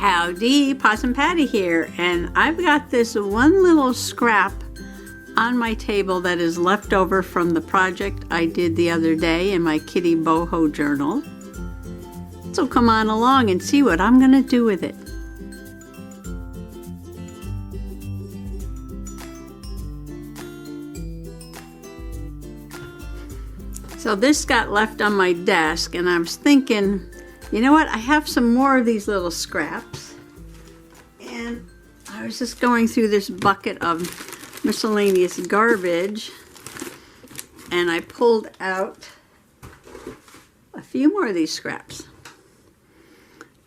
Howdy, Possum Patty here, and I've got this one little scrap on my table that is left over from the project I did the other day in my kitty boho journal. So come on along and see what I'm going to do with it. So this got left on my desk, and I was thinking, you know what, I have some more of these little scraps, and I was just going through this bucket of miscellaneous garbage, and I pulled out a few more of these scraps.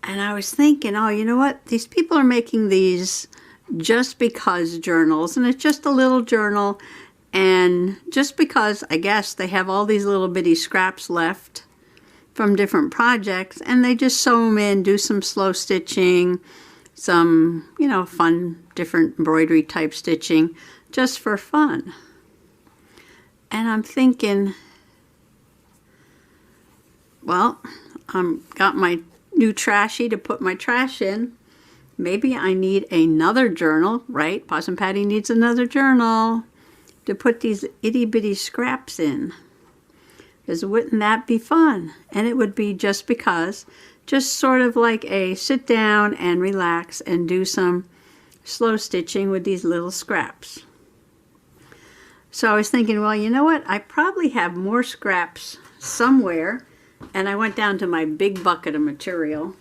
And I was thinking, oh, you know what, these people are making these just because journals, and it's just a little journal, and just because I guess they have all these little bitty scraps left from different projects, and they just sew them in, do some slow stitching, some, you know, fun, different embroidery type stitching, just for fun. And I'm thinking, well, got my new trashy to put my trash in. Maybe I need another journal, right? Possum Patty needs another journal to put these itty bitty scraps in. Because wouldn't that be fun? And it would be just because, just sort of like a sit down and relax and do some slow stitching with these little scraps. So I was thinking, well, you know what? I probably have more scraps somewhere. And I went down to my big bucket of material.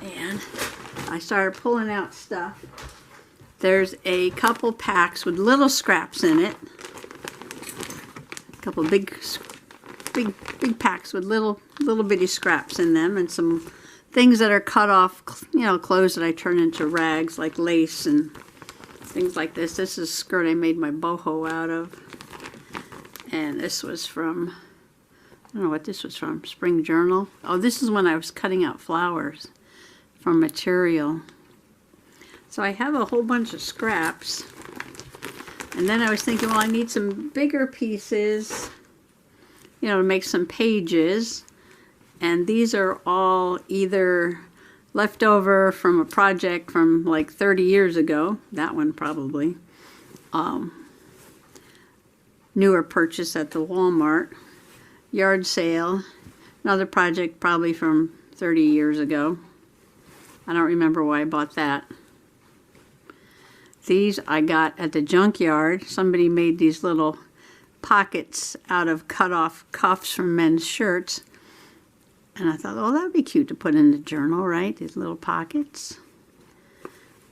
And I started pulling out stuff. There's a couple packs with little scraps in it. A couple big packs with little bitty scraps in them, and some things that are cut off, you know, clothes that I turn into rags, like lace and things like this. This is a skirt I made my boho out of. And this was from, I don't know what this was from, Spring Journal. Oh, this is when I was cutting out flowers from material. So I have a whole bunch of scraps. And then I was thinking, well, I need some bigger pieces, you know, to make some pages. And these are all either left over from a project from like 30 years ago. That one probably. Newer purchase at the Walmart. Yard sale. Another project probably from 30 years ago. I don't remember why I bought that. These I got at the junkyard. Somebody made these little pockets out of cut off cuffs from men's shirts. And I thought, oh, that would be cute to put in the journal, right? These little pockets.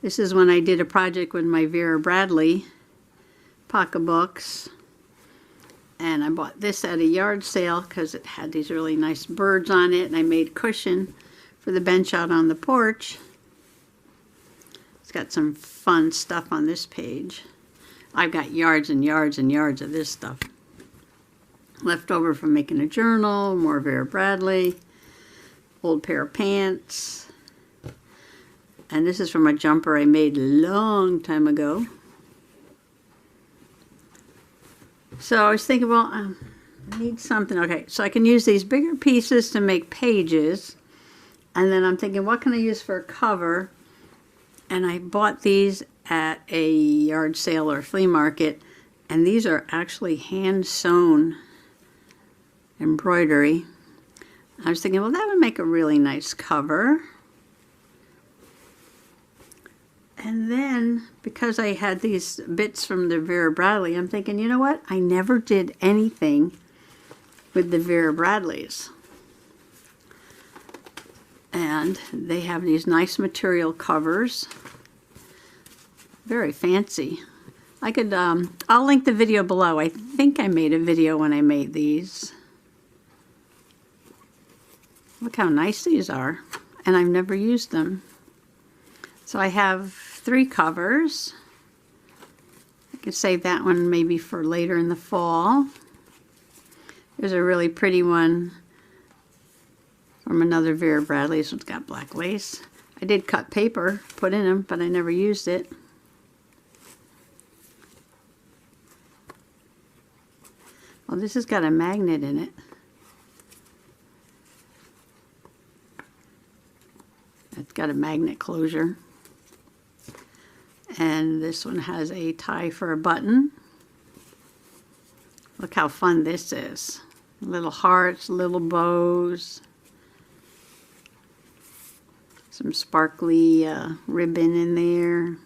This is when I did a project with my Vera Bradley pocketbooks. And I bought this at a yard sale because it had these really nice birds on it. And I made a cushion for the bench out on the porch. It's got some fun stuff on this page. I've got yards and yards and yards of this stuff. Left over from making a journal, more Vera Bradley, old pair of pants. And this is from a jumper I made a long time ago. So I was thinking, well, I need something. Okay, so I can use these bigger pieces to make pages. And then I'm thinking, what can I use for a cover? And I bought these at a yard sale or flea market. And these are actually hand-sewn embroidery. I was thinking, well, that would make a really nice cover. And then, because I had these bits from the Vera Bradley, I'm thinking, you know what? I never did anything with the Vera Bradleys. And they have these nice material covers. Very fancy. I could, I'll link the video below. I think I made a video when I made these. Look how nice these are. And I've never used them. So I have 3 covers. I could save that one maybe for later in the fall. There's a really pretty one from another Vera Bradley. This one's got black lace. I did cut paper, put in them, but I never used it. Well, this has got a magnet in it. It's got a magnet closure. And this one has a tie for a button. Look how fun this is. Little hearts, little bows. Some sparkly ribbon in there.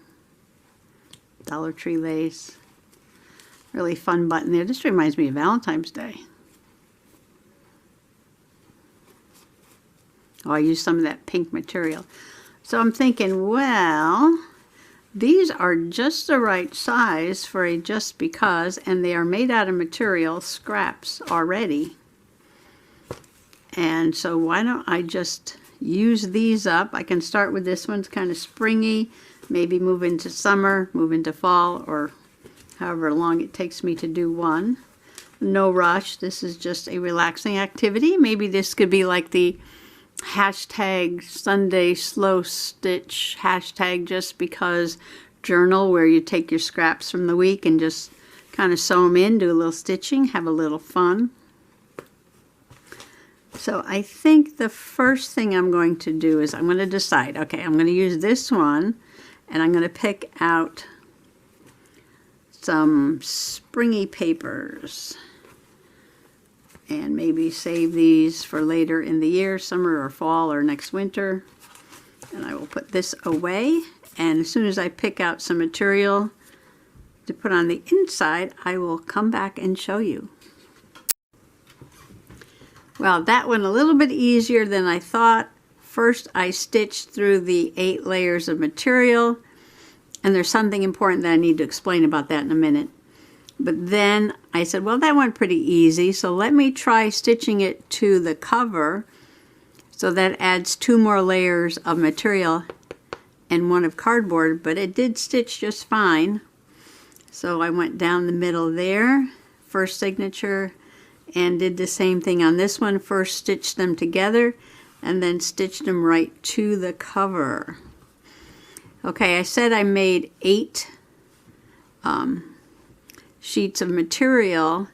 Dollar Tree lace. Really fun button there. This reminds me of Valentine's Day. Oh, I used some of that pink material. So I'm thinking, well, these are just the right size for a just because, and they are made out of material scraps already. And so why don't I just use these up? I can start with this one. It's kind of springy, maybe move into summer, move into fall, or however long it takes me to do one. No rush. This is just a relaxing activity. Maybe this could be like the hashtag Sunday slow stitch, hashtag just because journal, where you take your scraps from the week and just kind of sew them in, do a little stitching, have a little fun. So I think the first thing I'm going to do is I'm going to decide, okay, I'm going to use this one and I'm going to pick out some springy papers and maybe save these for later in the year, summer or fall or next winter. And I will put this away, and as soon as I pick out some material to put on the inside, I will come back and show you. Well, that went a little bit easier than I thought. First, I stitched through the 8 layers of material, and there's something important that I need to explain about that in a minute. But then I said, well, that went pretty easy, so let me try stitching it to the cover. So that adds 2 more layers of material and 1 of cardboard, but it did stitch just fine. So I went down the middle there, first signature, and did the same thing on this one. First stitched them together and then stitched them right to the cover. Okay, I said I made 8 sheets of material,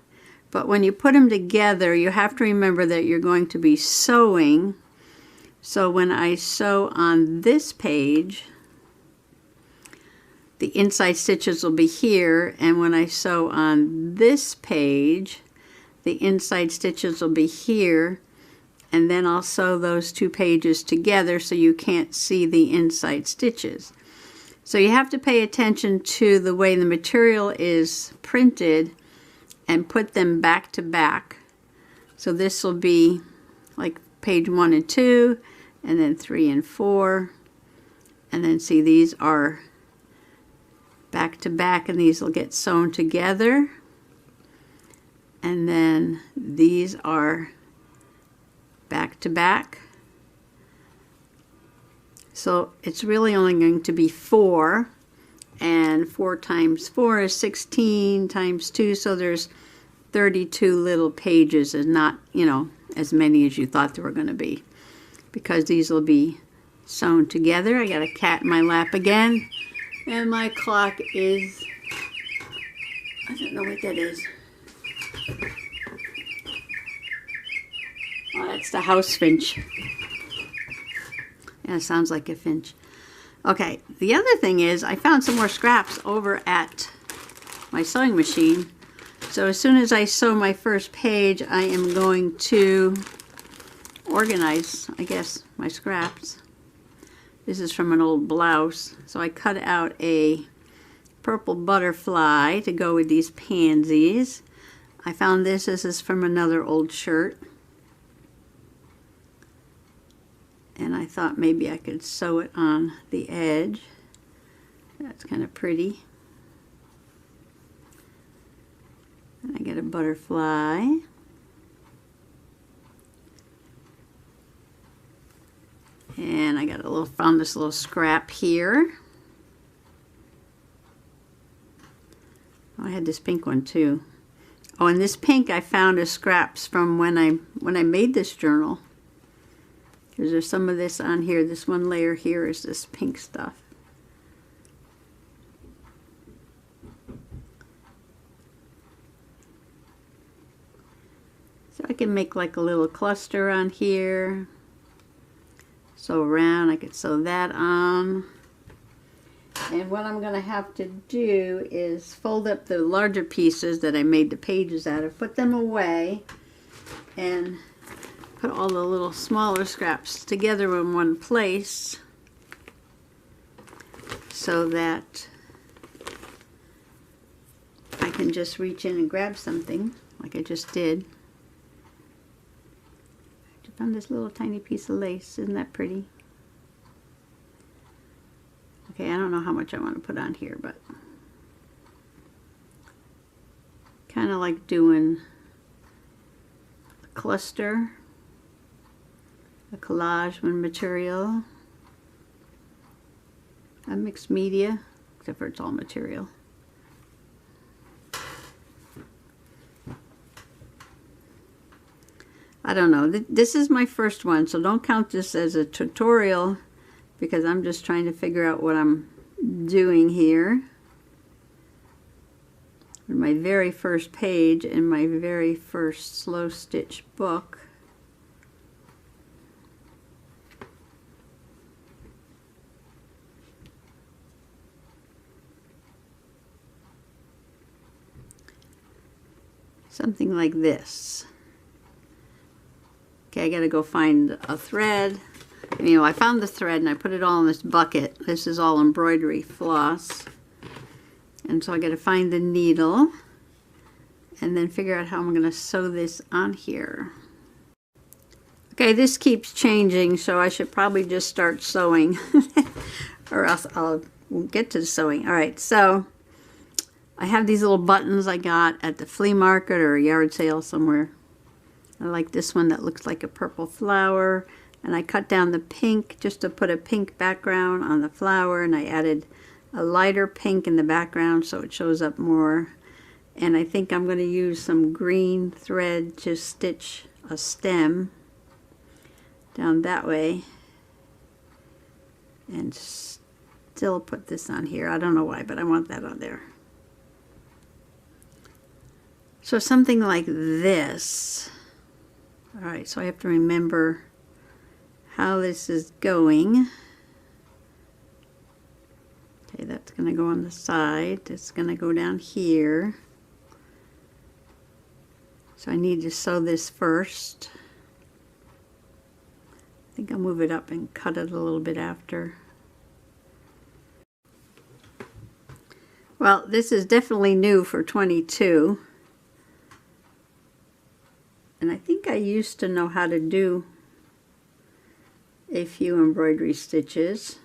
but when you put them together, you have to remember that you're going to be sewing. So when I sew on this page, the inside stitches will be here, and when I sew on this page, the inside stitches will be here, and then I'll sew those 2 pages together so you can't see the inside stitches. So you have to pay attention to the way the material is printed and put them back to back. So this will be like page 1 and 2, and then 3 and 4, and then see, these are back to back, and these will get sewn together, and then these are back to back. So it's really only going to be 4, and 4 times 4 is 16 times 2, so there's 32 little pages, and not, you know, as many as you thought there were going to be, because these will be sewn together. I got a cat in my lap again, and my clock is, I don't know what that is. Oh, that's the house finch. Yeah, it sounds like a finch. Okay, the other thing is I found some more scraps over at my sewing machine. So as soon as I sew my first page, I am going to organize, I guess, my scraps. This is from an old blouse. So I cut out a purple butterfly to go with these pansies. I found this. This is from another old shirt. And I thought maybe I could sew it on the edge. That's kind of pretty. And I get a butterfly. And I got a little, found this little scrap here. Oh, I had this pink one too. Oh, and this pink I found as scraps from when I made this journal. Because there's some of this on here. This one layer here is this pink stuff. So I can make like a little cluster on here. sew around. I could sew that on. And what I'm going to have to do is fold up the larger pieces that I made the pages out of, put them away, and put all the little smaller scraps together in one place so that I can just reach in and grab something like I just did. I found this little tiny piece of lace. Isn't that pretty? Okay, I don't know how much I want to put on here, but kind of like doing a cluster, a collage with material, a mixed media, except for it's all material. I don't know. This is my first one, so don't count this as a tutorial because I'm just trying to figure out what I'm doing here. My very first page in my very first slow stitch book. Something like this. Okay, I gotta go find a thread. You know, I found the thread and I put it all in this bucket. This is all embroidery floss. And so I gotta find the needle and then figure out how I'm gonna sew this on here. Okay, this keeps changing, so I should probably just start sewing or else won't get to the sewing. All right, so I have these little buttons I got at the flea market or a yard sale somewhere. I like this one that looks like a purple flower, and I cut down the pink just to put a pink background on the flower, and I added a lighter pink in the background so it shows up more. And I think I'm going to use some green thread to stitch a stem down that way and still put this on here. I don't know why, but I want that on there. So something like this. All right, so I have to remember how this is going. Okay, that's going to go on the side. It's going to go down here. So I need to sew this first. I think I'll move it up and cut it a little bit after. Well, this is definitely new for 22. And I think I used to know how to do a few embroidery stitches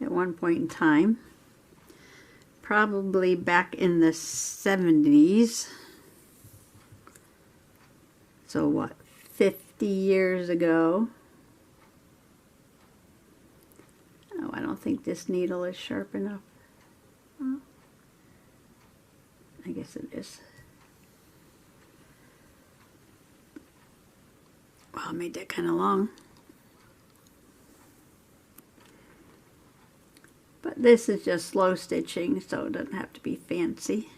at one point in time. Probably back in the 70s. So what, 50 years ago? Oh, I don't think this needle is sharp enough. Oh, I guess it is. Well, I made that kind of long. But this is just slow stitching, so it doesn't have to be fancy.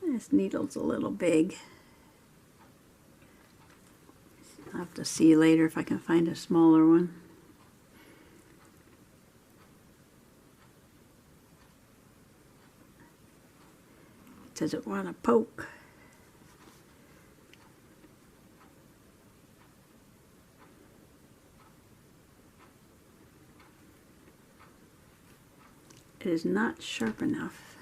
This needle's a little big. I'll have to see later if I can find a smaller one. It doesn't want to poke. It is not sharp enough.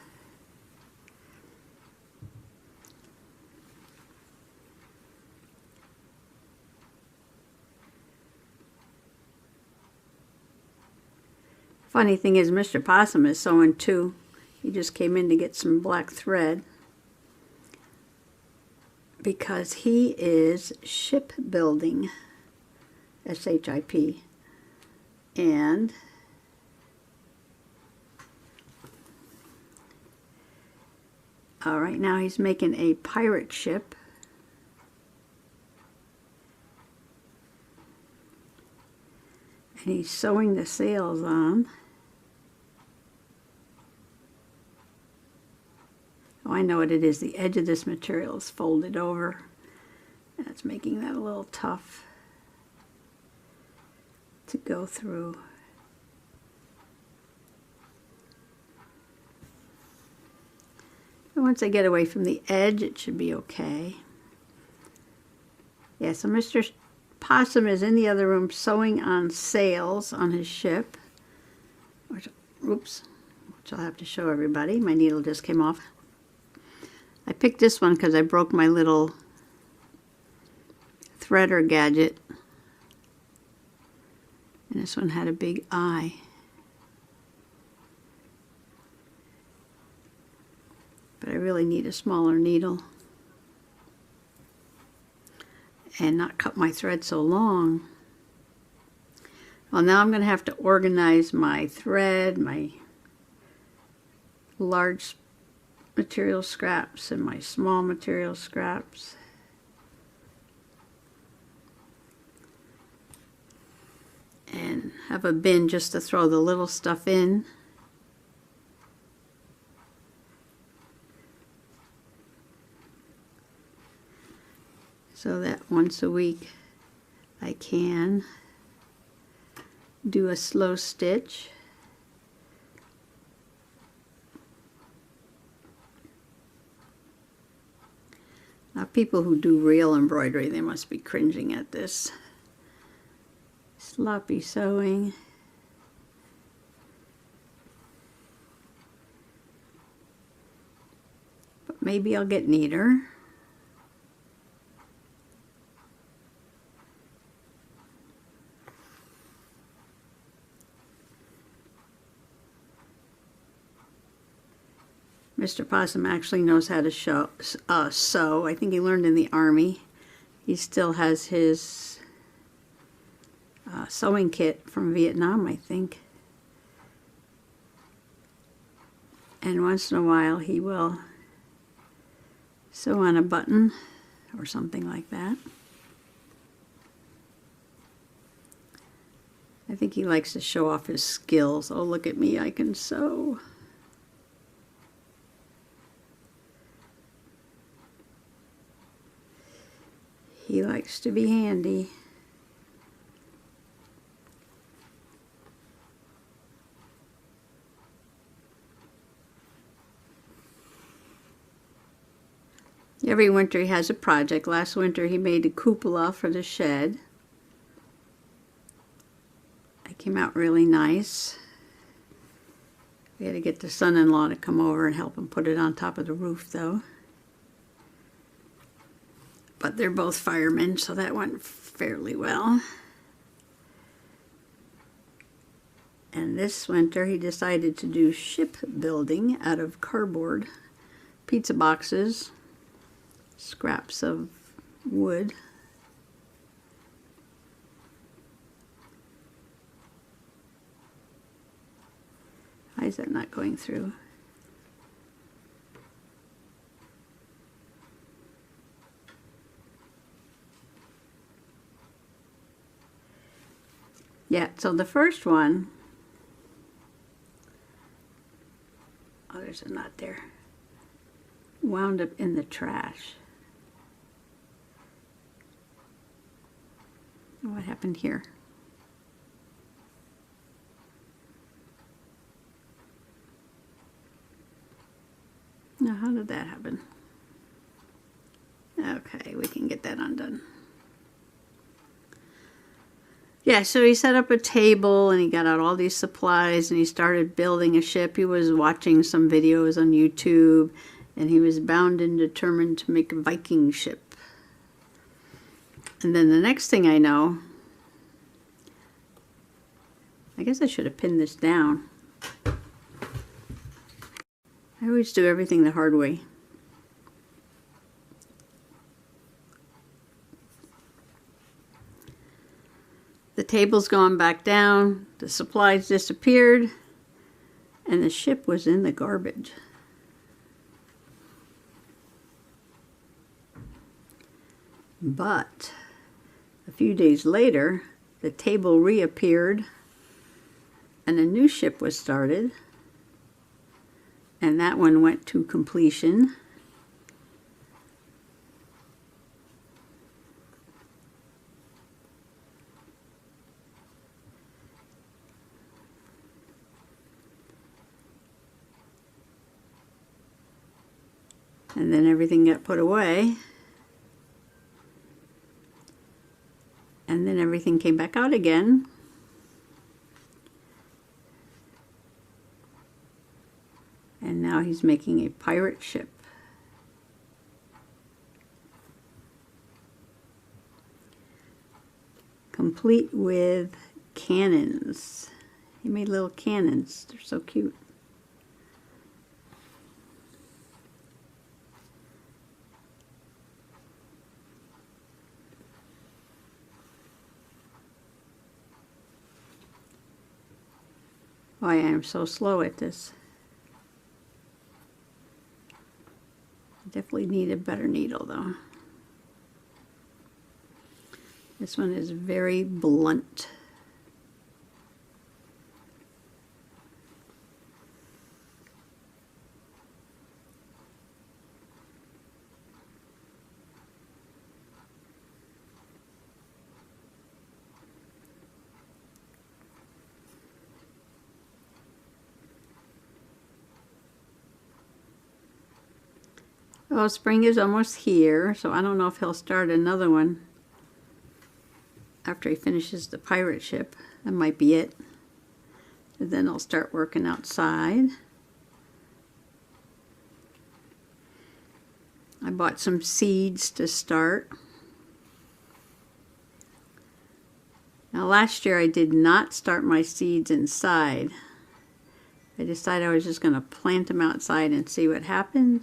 Funny thing is, Mr. Possum is sewing too. He just came in to get some black thread because he is shipbuilding, S-H-I-P, and right now he's making a pirate ship. And he's sewing the sails on. Oh, I know what it is. The edge of this material is folded over. That's making that a little tough to go through. And once I get away from the edge, it should be okay. Yeah, so Mr. Possum is in the other room sewing on sails on his ship. Which I'll have to show everybody. My needle just came off. I picked this one because I broke my little threader gadget. And this one had a big eye. But I really need a smaller needle. And not cut my thread so long. Well, now I'm going to have to organize my thread, my large material scraps and my small material scraps. And have a bin just to throw the little stuff in. So that once a week I can do a slow stitch. Now people who do real embroidery, they must be cringing at this. Sloppy sewing. But maybe I'll get neater. Mr. Possum actually knows how to sew. I think he learned in the Army. He still has his sewing kit from Vietnam, I think. And once in a while he will sew on a button or something like that. I think he likes to show off his skills. Oh, look at me, I can sew. He likes to be handy. Every winter he has a project. Last winter he made a cupola for the shed. It came out really nice. We had to get the son-in-law to come over and help him put it on top of the roof though. But they're both firemen, so that went fairly well. And this winter he decided to do shipbuilding out of cardboard, pizza boxes, scraps of wood. Why is that not going through? Yeah, so the first one, oh, there's a knot there, wound up in the trash. What happened here? Now, how did that happen? Okay, we can get that undone. Yeah, so he set up a table and he got out all these supplies and he started building a ship. He was watching some videos on YouTube and he was bound and determined to make a Viking ship. And then the next thing I know, I guess I should have pinned this down. I always do everything the hard way. The table's gone back down, the supplies disappeared, and the ship was in the garbage. But a few days later, the table reappeared and a new ship was started, and that one went to completion. And then everything got put away. And then everything came back out again. And now he's making a pirate ship. Complete with cannons. He made little cannons. They're so cute. Oh, I am so slow at this. I definitely need a better needle though. This one is very blunt. Well, spring is almost here, so I don't know if he'll start another one after he finishes the pirate ship. That might be it. And then I'll start working outside. I bought some seeds to start. Now last year I did not start my seeds inside. I decided I was just going to plant them outside and see what happened.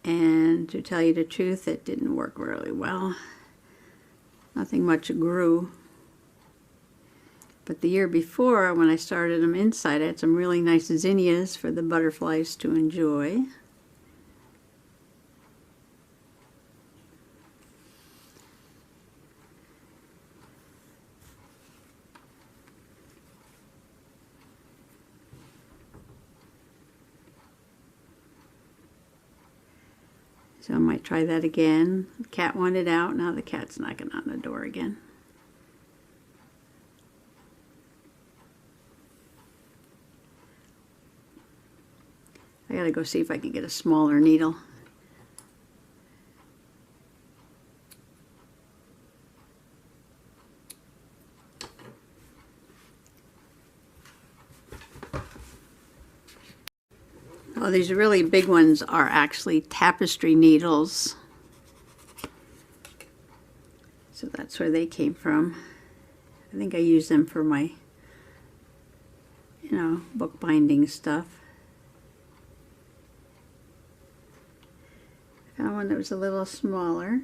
And to tell you the truth, it didn't work really well. Nothing much grew. But the year before, when I started them inside, I had some really nice zinnias for the butterflies to enjoy. So I might try that again. The cat wanted out. Now the cat's knocking on the door again. I gotta go see if I can get a smaller needle. Oh, these really big ones are actually tapestry needles. So that's where they came from. I think I use them for my, bookbinding stuff. I found one that was a little smaller.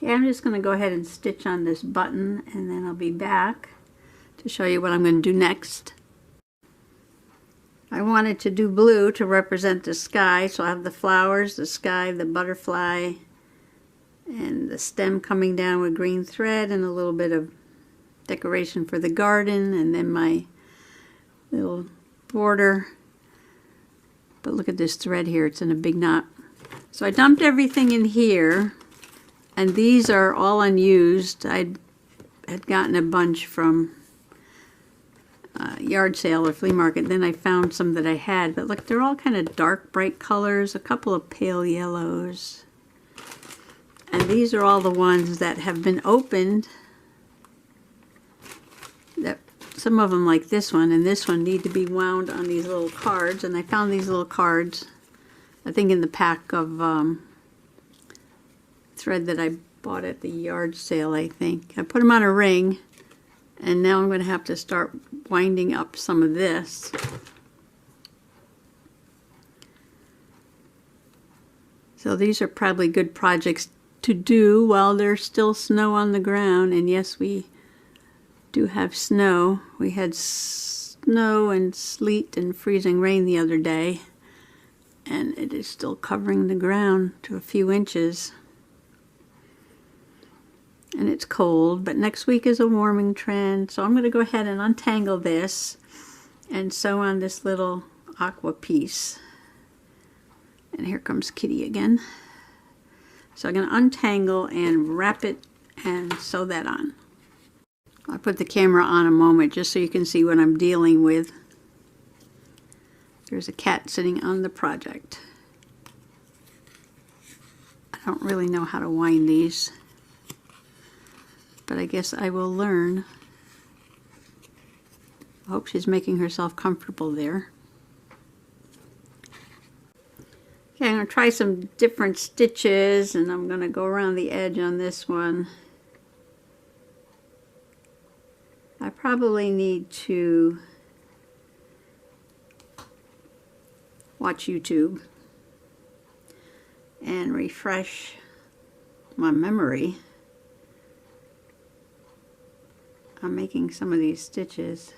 Okay, I'm just going to go ahead and stitch on this button, and then I'll be back to show you what I'm going to do next. I wanted to do blue to represent the sky, so I have the flowers, the sky, the butterfly, and the stem coming down with green thread, and a little bit of decoration for the garden, and then my little border. But look at this thread here, it's in a big knot. So I dumped everything in here. And these are all unused. I had gotten a bunch from a yard sale or flea market. Then I found some that I had. But look, they're all kind of dark, bright colors. A couple of pale yellows. And these are all the ones that have been opened. Some of them, like this one and this one, need to be wound on these little cards. And I found these little cards, I think in the pack of thread that I bought at the yard sale, I think. I put them on a ring, and now I'm going to have to start winding up some of this. So these are probably good projects to do while there's still snow on the ground. And yes, we do have snow. We had snow and sleet and freezing rain the other day, and it is still covering the ground to a few inches. And it's cold, but next week is a warming trend. So I'm going to go ahead and untangle this and sew on this little aqua piece. And here comes Kitty again. So I'm going to untangle and wrap it and sew that on. I'll put the camera on a moment just so you can see what I'm dealing with. There's a cat sitting on the project. I don't really know how to wind these, but I guess I will learn. I hope she's making herself comfortable there. Okay, I'm going to try some different stitches, and I'm going to go around the edge on this one. I probably need to watch YouTube and refresh my memory on making some of these stitches.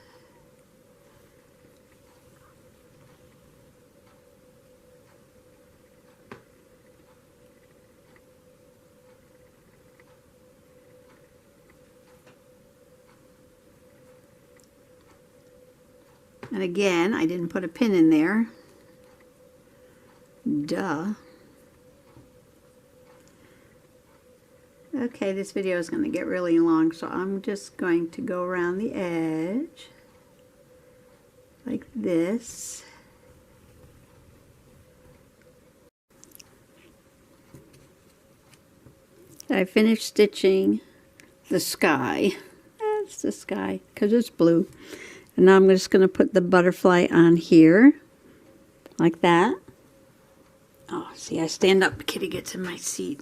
And again, I didn't put a pin in there. Duh. Okay, this video is going to get really long, so I'm just going to go around the edge like this. I finished stitching the sky. That's the sky because it's blue. And now I'm just going to put the butterfly on here, like that. Oh, see, I stand up, Kitty gets in my seat.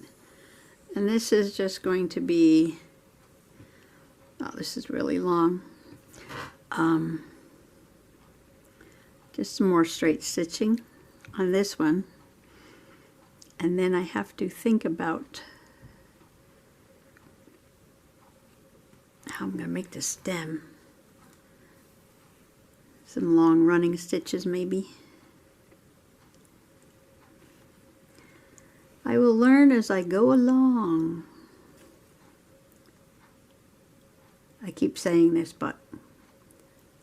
And this is just going to be, oh, this is really long. Just some more straight stitching on this one. And then I have to think about how I'm going to make the stem. Some long running stitches maybe. I will learn as I go along. I keep saying this, but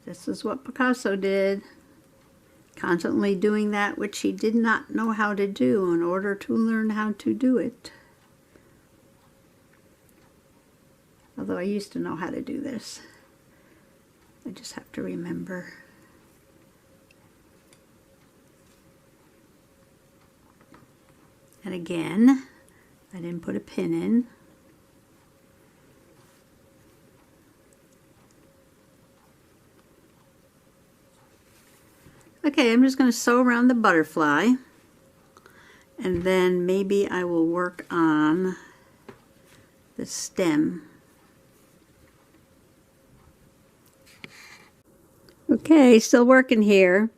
this is what Picasso did. Constantly doing that which he did not know how to do in order to learn how to do it. Although I used to know how to do this. I just have to remember. And again, I didn't put a pin in. Okay, I'm just going to sew around the butterfly, and then maybe I will work on the stem. Okay, still working here.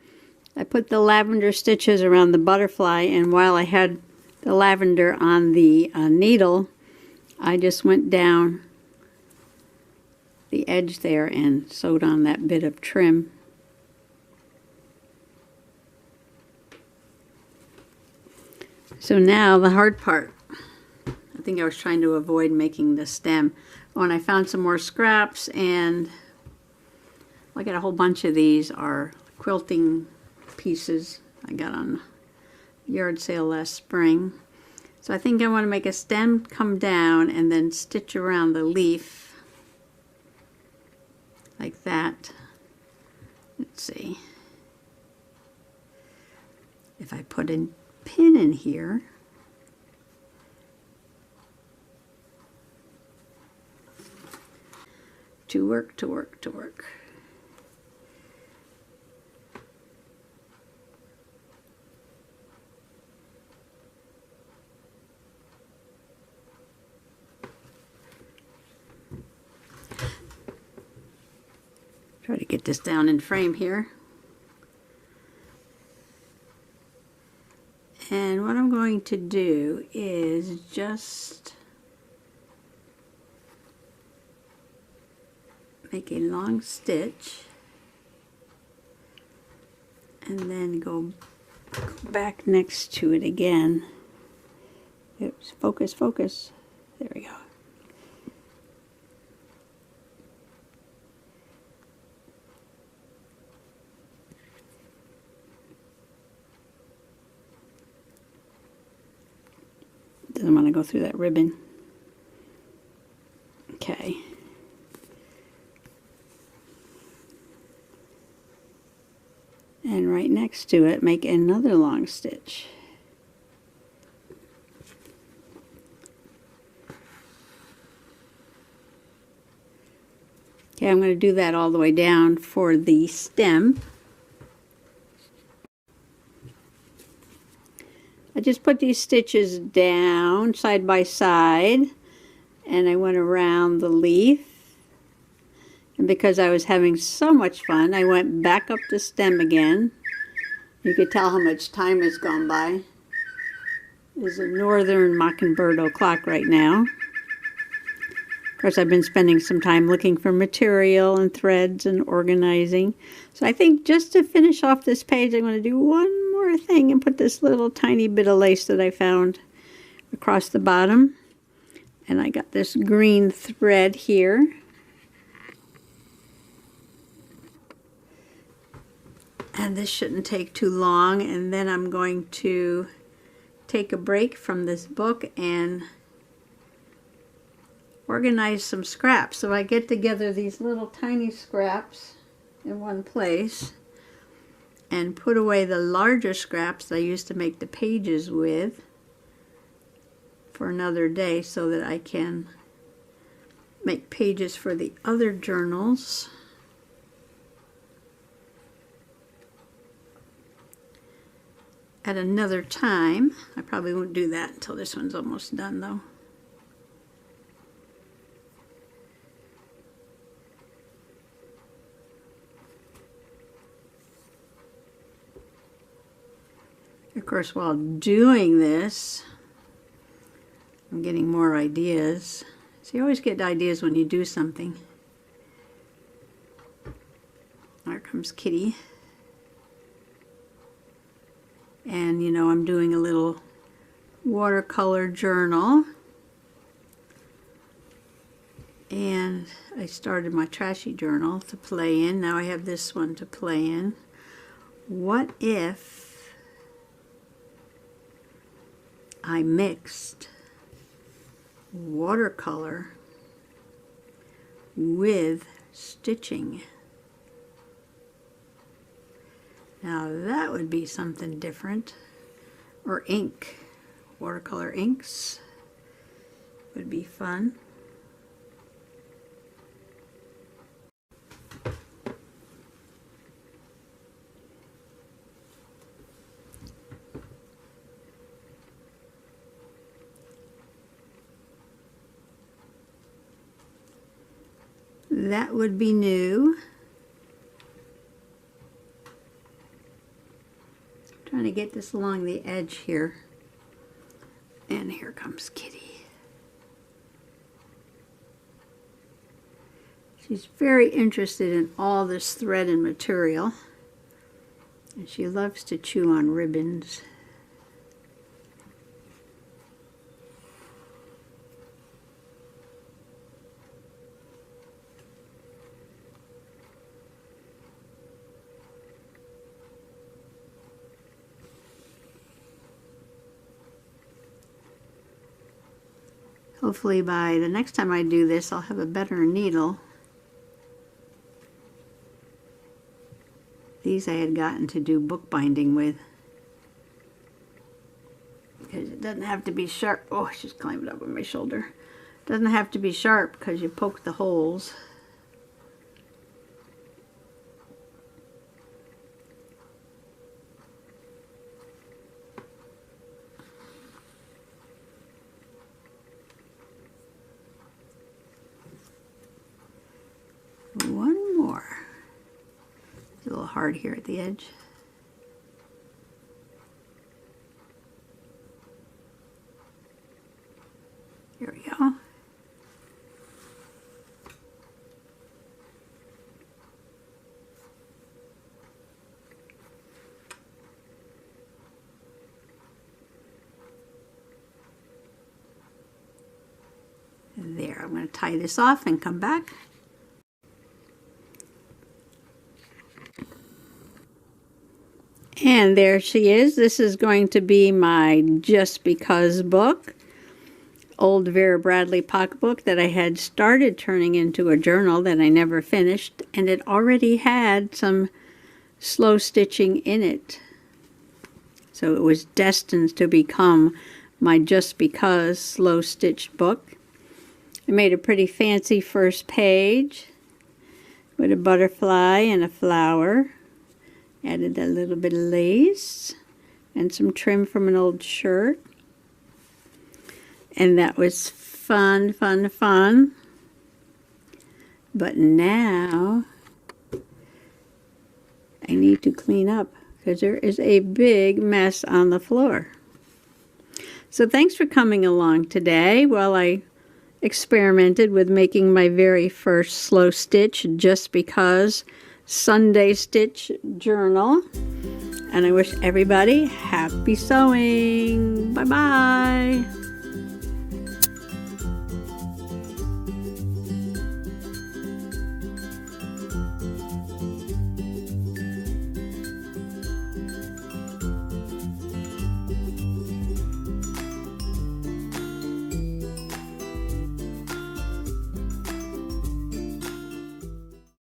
I put the lavender stitches around the butterfly, and while I had the lavender on the needle, I just went down the edge there and sewed on that bit of trim. So now the hard part. I think I was trying to avoid making the stem. Oh, and I found some more scraps, and I got a whole bunch of these are quilting pieces I got on yard sale last spring. So I think I want to make a stem come down and then stitch around the leaf like that. Let's see. If I put a pin in here, to work. Try to get this down in frame here. And what I'm going to do is just make a long stitch and then go back next to it again. Oops, focus, focus. There we go. Doesn't want to go through that ribbon. Okay. And right next to it, make another long stitch. Okay, I'm going to do that all the way down for the stem. I just put these stitches down side by side, and I went around the leaf. And because I was having so much fun, I went back up the stem again. You could tell how much time has gone by. There's a northern mockingbird o'clock right now. Of course, I've been spending some time looking for material and threads and organizing. So I think just to finish off this page, I'm going to do one more thing and put this little tiny bit of lace that I found across the bottom. And I got this green thread here. And this shouldn't take too long. And then I'm going to take a break from this book and organize some scraps. So I get together these little tiny scraps in one place and put away the larger scraps that I used to make the pages with for another day so that I can make pages for the other journals. At another time. I probably won't do that until this one's almost done though. Of course, while doing this, I'm getting more ideas. So you always get ideas when you do something. There comes Kitty. And you know, I'm doing a little watercolor journal. And I started my trashy journal to play in. Now I have this one to play in. What if I mixed watercolor with stitching? Now that would be something different. Or ink. Watercolor inks would be fun. That would be new. Trying to get this along the edge here. And here comes Kitty. She's very interested in all this thread and material. And she loves to chew on ribbons. Hopefully by the next time I do this, I'll have a better needle. These I had gotten to do bookbinding with. Because it doesn't have to be sharp. Oh, she's climbing up on my shoulder. It doesn't have to be sharp because you poke the holes. One more. It's a little hard here at the edge. I'm going to tie this off and come back. And there she is. This is going to be my Just Because book. Old Vera Bradley pocketbook that I had started turning into a journal that I never finished. And it already had some slow stitching in it. So it was destined to become my Just Because slow stitched book. I made a pretty fancy first page with a butterfly and a flower. Added a little bit of lace and some trim from an old shirt. And that was fun, fun, fun. But now I need to clean up because there is a big mess on the floor. So thanks for coming along today while I experimented with making my very first slow stitch Just Because Sunday Stitch journal. And I wish everybody happy sewing. Bye-bye.